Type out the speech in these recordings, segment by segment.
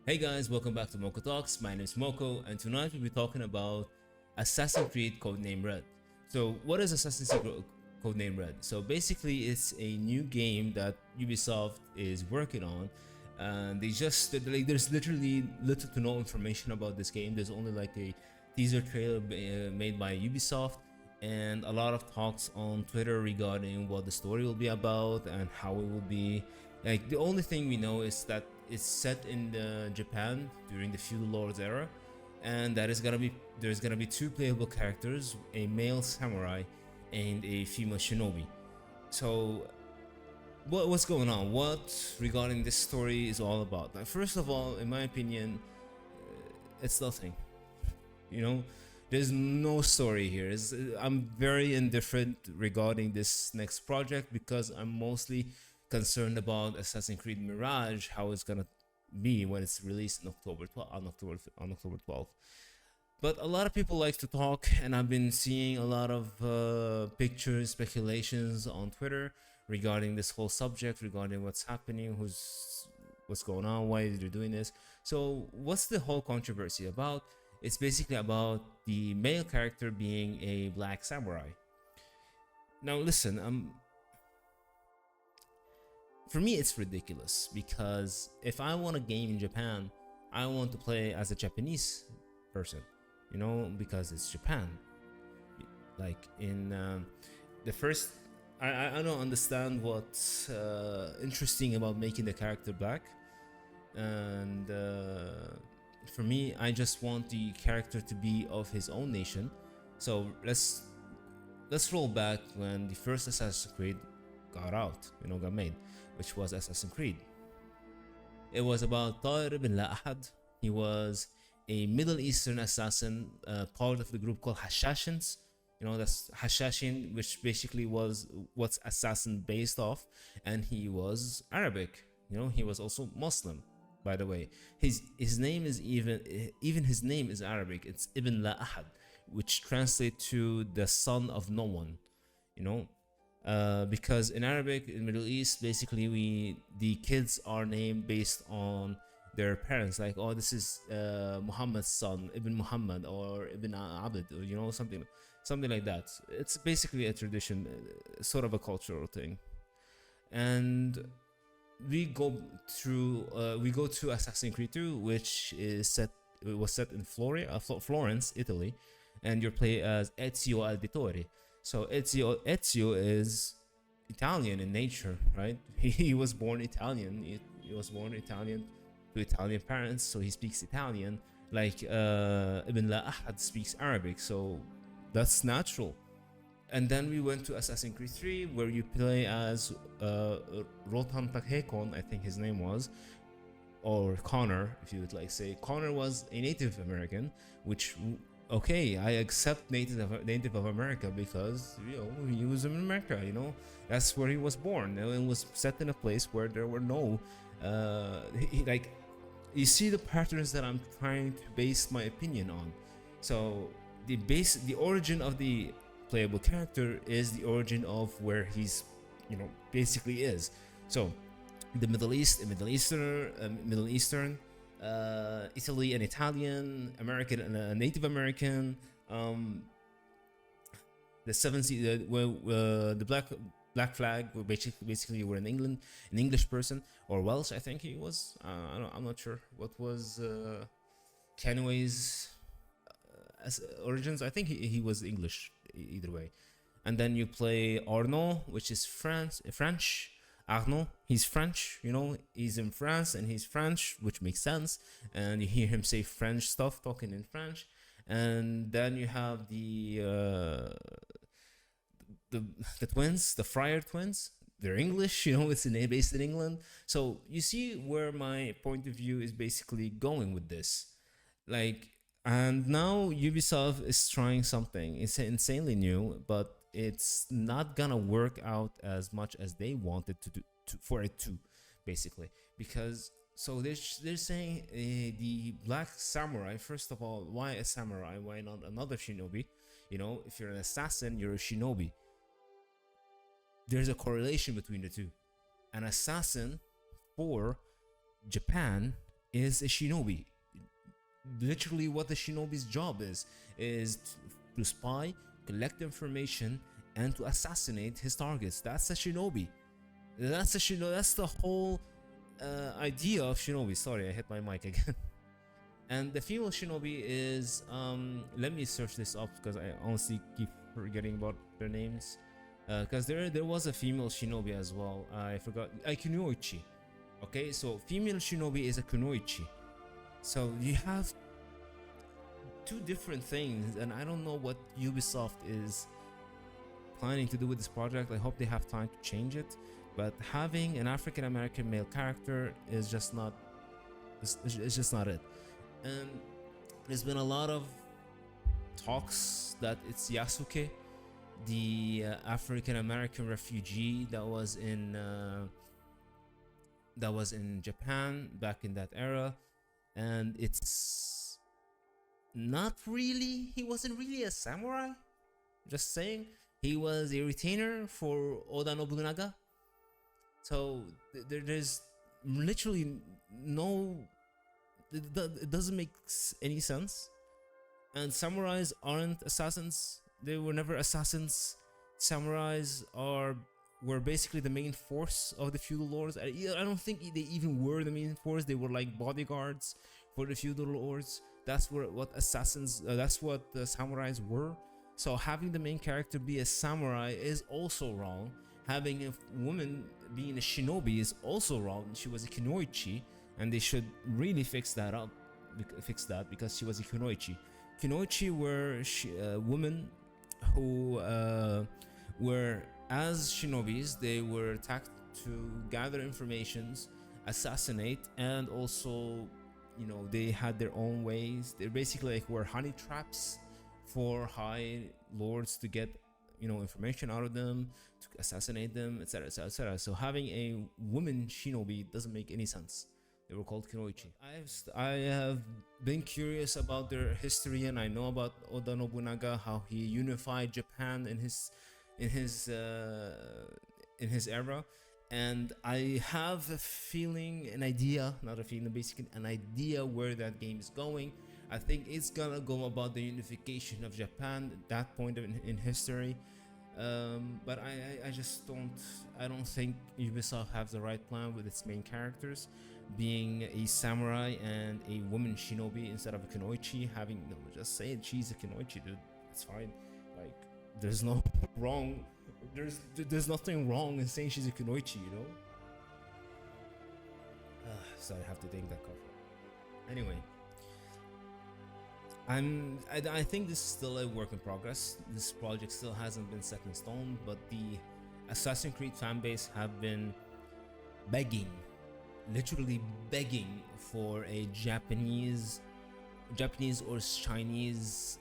Hey guys, welcome back to Mokho Talks. My name is Mokho, and tonight we'll be talking about Assassin's Creed Codename Red. So, what is Assassin's Creed Codename Red? So, basically, it's a new game that Ubisoft is working on, and there's literally little to no information about this game. There's only like a teaser trailer made by Ubisoft, and a lot of talks on Twitter regarding what the story will be about and how it will be. Like the only thing we know is that it's set in Japan during the Feudal Lords era, and that is gonna be there's gonna be two playable characters, a male samurai and a female shinobi. So what's going on? What regarding this story is all about? Now, first of all, in my opinion, it's nothing. You know, there's no story here. I'm very indifferent regarding this next project because I'm mostly concerned about Assassin's Creed Mirage, how it's gonna be when it's released in October 12th. But a lot of people like to talk, and I've been seeing a lot of pictures, speculations on Twitter regarding this whole subject, regarding what's happening, what's going on, why they're doing this. So, what's the whole controversy about? It's basically about the male character being a black samurai. Now, listen, for me, it's ridiculous because if I want a game in Japan, I want to play as a Japanese person, because it's Japan. Like in the first, I don't understand what's interesting about making the character black, and for me, I just want the character to be of his own nation. So let's roll back when the first Assassin's Creed got made, which was Assassin's Creed. It was about Tahir ibn La'ahad. He was a Middle Eastern assassin, part of the group called Hashashins. That's Hashashin, which basically was what's assassin based off, and he was Arabic. He was also Muslim, by the way. His name is even his name is Arabic. It's Ibn La'ahad, which translates to the son of no one. Because in Arabic, in Middle East, basically the kids are named based on their parents. Like, oh, this is Muhammad's son, Ibn Muhammad, or Ibn Abd, or something like that. It's basically a tradition, sort of a cultural thing. And we go to Assassin's Creed 2, which was set in Florence, Italy, and you're playing as Ezio Auditore. So Ezio is Italian in nature, right? He was born Italian. He was born Italian to Italian parents, so he speaks Italian. Like Ibn La'ahad speaks Arabic, so that's natural. And then we went to Assassin's Creed 3, where you play as Rotan Takhekon, I think his name was, or Connor, if you would like say. Connor was a Native American, which, okay, I accept Native of America because he was in America. That's where he was born. And it was set in a place where there were no, like, you see the patterns that I'm trying to base my opinion on. So the origin of the playable character is the origin of where he's, basically is. So the Middle Eastern, Italy and Italian, American and Native American, the Blag Flag were basically were in England, an English person, or Welsh, I think he was. I'm not sure what was Kenway's origins. I think he was English either way. And then you play Arnaud, which is French. Arnaud, he's French, he's in France and he's French, which makes sense. And you hear him say French stuff, talking in French. And then you have the twins, the Fryer twins. They're English, it's based in England. So you see where my point of view is basically going with this. Like, and now Ubisoft is trying something. It's insanely new, but it's not gonna work out as much as they wanted for it to, basically. Because so they're saying the black samurai. First of all, why a samurai? Why not another shinobi? If you're an assassin, you're a shinobi. There's a correlation between the two. An assassin for Japan is a shinobi. Literally, what the shinobi's job is to spy, collect information, and to assassinate his targets. That's a shinobi. That's a shinobi. That's the whole idea of shinobi. Sorry, I hit my mic again. And the female shinobi is let me search this up because I honestly keep forgetting about their names. Because there was a female shinobi as well. I forgot. Kunoichi. Okay, so female shinobi is a kunoichi. So you have two different things, and I don't know what Ubisoft is planning to do with this project. I hope they have time to change it. But having an African American male character is just not. It's just not it. And there's been a lot of talks that it's Yasuke, the African American refugee that was in Japan back in that era, and it's not really. He wasn't really a samurai. Just saying, he was a retainer for Oda Nobunaga. So there's literally no. It doesn't make any sense. And samurais aren't assassins. They were never assassins. Samurais were basically the main force of the feudal lords. I don't think they even were the main force. They were like bodyguards for the feudal lords. That's what assassins. That's what the samurais were. So having the main character be a samurai is also wrong. Having a woman being a shinobi is also wrong. She was a kunoichi, and they should really fix that up. Fix that, because she was a kunoichi. Kunoichi were women who were, as shinobis, they were attacked to gather informations, assassinate, and also, you know, they had their own ways. They basically like were honey traps for high lords to get, you know, information out of them, to assassinate them, etc., etc., etc. So having a woman shinobi doesn't make any sense. They were called kunoichi. I have been curious about their history, and I know about Oda Nobunaga, how he unified Japan in his era. And I have a feeling, an idea, not a feeling, basically an idea where that game is going. I think it's gonna go about the unification of Japan at that point in history. But I just don't think Ubisoft has the right plan with its main characters being a samurai and a woman shinobi instead of a kunoichi. Having, no, just say it, she's a kunoichi, dude. It's fine. Like, there's no wrong. There's nothing wrong in saying she's a kunoichi, you know. Sorry, I have to take that coffee. Anyway, I think this is still a work in progress. This project still hasn't been set in stone, but the Assassin's Creed fanbase have been begging, literally begging, for a Japanese or Chinese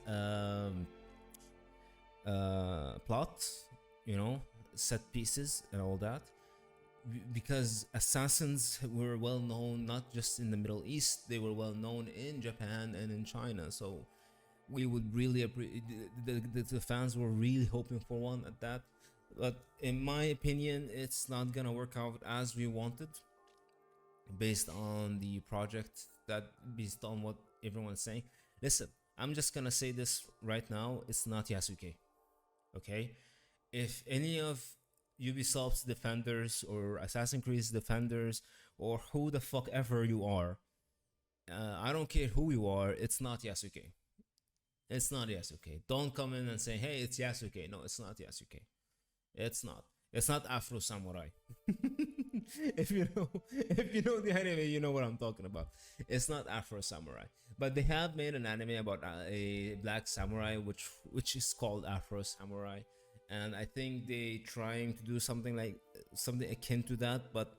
plot, you know, set pieces and all that, because assassins were well known not just in the Middle East, they were well known in Japan and in China. So we would really the fans were really hoping for one at that. But in my opinion, it's not gonna work out as we wanted, based on the project, based on what everyone's saying. Listen, I'm just gonna say this right now, it's not Yasuke. Okay, if any of Ubisoft's defenders or Assassin's Creed's defenders, or who the fuck ever you are, I don't care who you are, it's not Yasuke. It's not Yasuke. Don't come in and say, hey, it's Yasuke. No, it's not Yasuke. It's not Afro Samurai. if you know the anime, you know what I'm talking about. It's not Afro Samurai. But they have made an anime about a black samurai, which is called Afro Samurai. And I think they trying to do something akin to that. But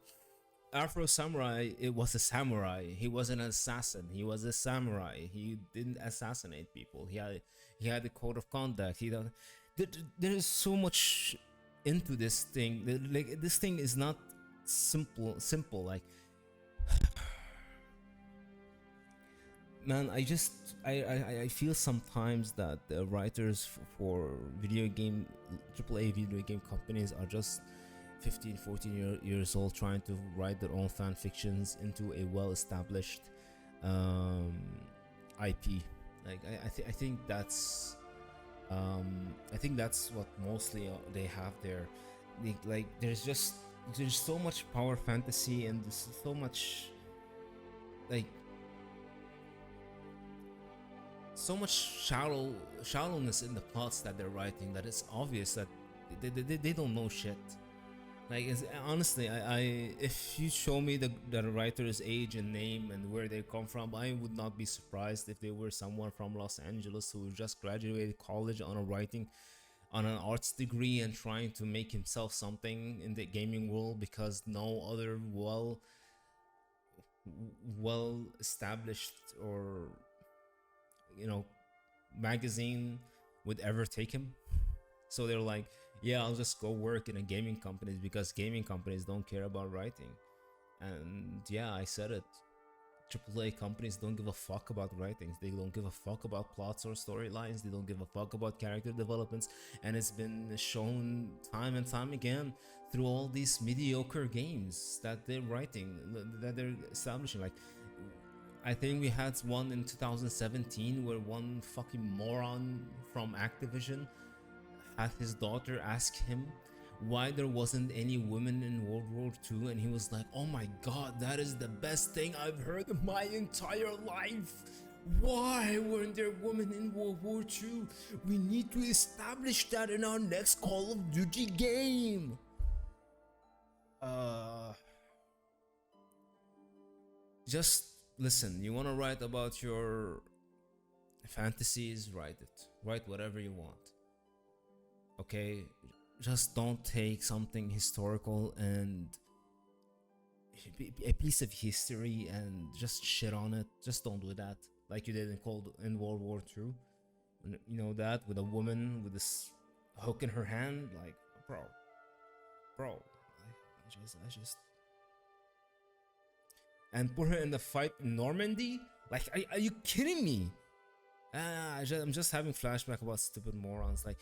Afro Samurai, it was a samurai. He wasn't an assassin. He was a samurai. He didn't assassinate people. He had a code of conduct. There is so much into this thing. Like, this thing is not simple. Like, man, I feel sometimes that the writers for AAA video game companies are just 15-14 years old, trying to write their own fan fictions into a well-established um, IP. Like I think that's what mostly they have there. Like there's so much power fantasy and there's so much like shallowness in the plots that they're writing that it's obvious that they don't know shit. Like honestly, I if you show me the writer's age and name and where they come from, I would not be surprised if they were someone from Los Angeles who just graduated college on an arts degree and trying to make himself something in the gaming world because no other well established or magazine would ever take him. So they're like, yeah, I'll just go work in a gaming company because gaming companies don't care about writing. And yeah, I said it. AAA companies don't give a fuck about writings. They don't give a fuck about plots or storylines. They don't give a fuck about character developments. And it's been shown time and time again through all these mediocre games that they're writing, that they're establishing. Like, I think we had one in 2017 where one fucking moron from Activision had his daughter ask him why there wasn't any women in World War II, and he was like, oh my god, that is the best thing I've heard in my entire life. Why weren't there women in World War II? We need to establish that in our next Call of Duty game. Just listen, you want to write about your fantasies, write it. Write whatever you want. Okay? Just don't take something historical and a piece of history and just shit on it. Just don't do that like you did in World War II. You know that with a woman with this hook in her hand, like bro. I just and put her in the fight in Normandy. Like, are you kidding me? I'm just having flashback about stupid morons. Like,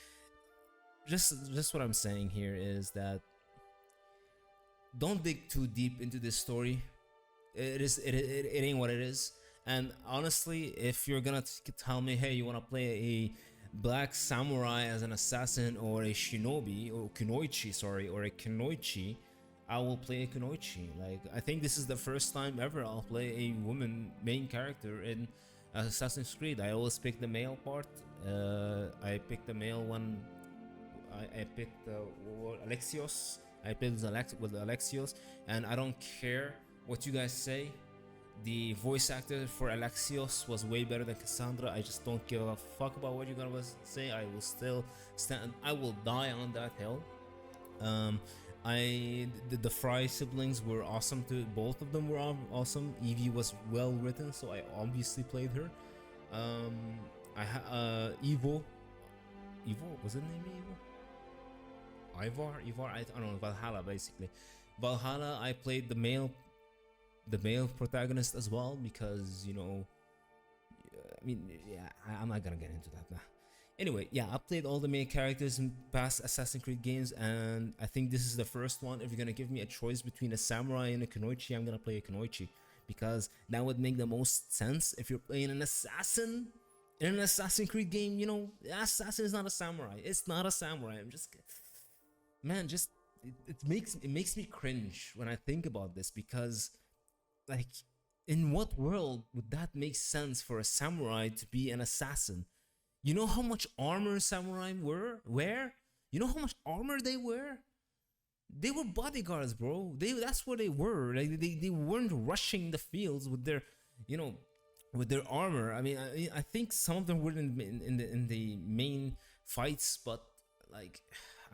just what I'm saying here is that don't dig too deep into this story. It ain't what it is. And honestly, if you're gonna tell me, hey, you wanna play a black samurai as an assassin or a shinobi or kunoichi, or a kunoichi, I will play a kunoichi. Like, I think this is the first time ever I'll play a woman main character in Assassin's Creed. I always pick the male part. I picked the male one. I picked Alexios. I played with Alexios, and I don't care what you guys say. The voice actor for Alexios was way better than Cassandra. I just don't give a fuck about what you're gonna say. I will still stand. I will die on that hill. The Fry siblings were awesome too. Both of them were awesome. Evie was well written, so I obviously played her. Evo, was it named Evo? Ivar, I don't know. Valhalla, basically. Valhalla, I played the male protagonist as well because, I'm not gonna get into that now. Anyway, yeah, I played all the main characters in past Assassin's Creed games, and I think this is the first one. If you're gonna give me a choice between a samurai and a kunoichi, I'm gonna play a kunoichi because that would make the most sense. If you're playing an assassin in an Assassin's Creed game, assassin is not a samurai. It's not a samurai. It makes me cringe when I think about this because, like, in what world would that make sense for a samurai to be an assassin? You know how much armor samurai wear? You know how much armor they wear? They were bodyguards, bro. That's what they were. Like, they weren't rushing the fields with their, with their armor. I mean, I think some of them were in the main fights, but like,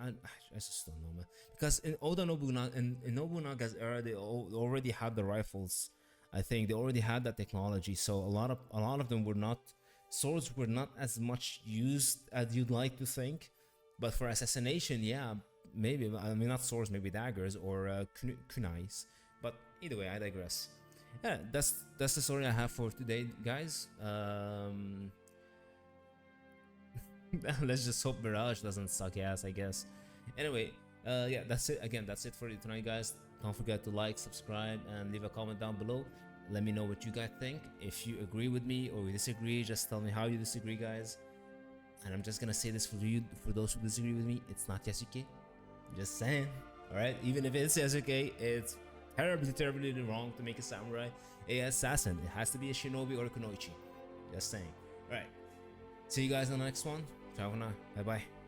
I just don't know, man. Because in Oda Nobunaga, in Nobunaga's era, they already had the rifles. I think they already had that technology. So a lot of them were not. Swords were not as much used as you'd like to think, but for assassination, yeah, maybe. I mean, not swords, maybe daggers or kunais. But either way, I digress. Yeah, that's the story I have for today, guys. Let's just hope Mirage doesn't suck ass, I guess. Anyway, yeah, that's it. Again, that's it for tonight, guys. Don't forget to like, subscribe, and leave a comment down below. Let me know what you guys think. If you agree with me or you disagree, just tell me how you disagree, guys. And I'm just gonna say this for you, for those who disagree with me, it's not Yasuke. Just saying. Alright, even if it's Yasuke, it's terribly wrong to make a samurai a assassin. It has to be a shinobi or a kunoichi. Just saying. Alright. See you guys in the next one. Ciao for now. Bye bye.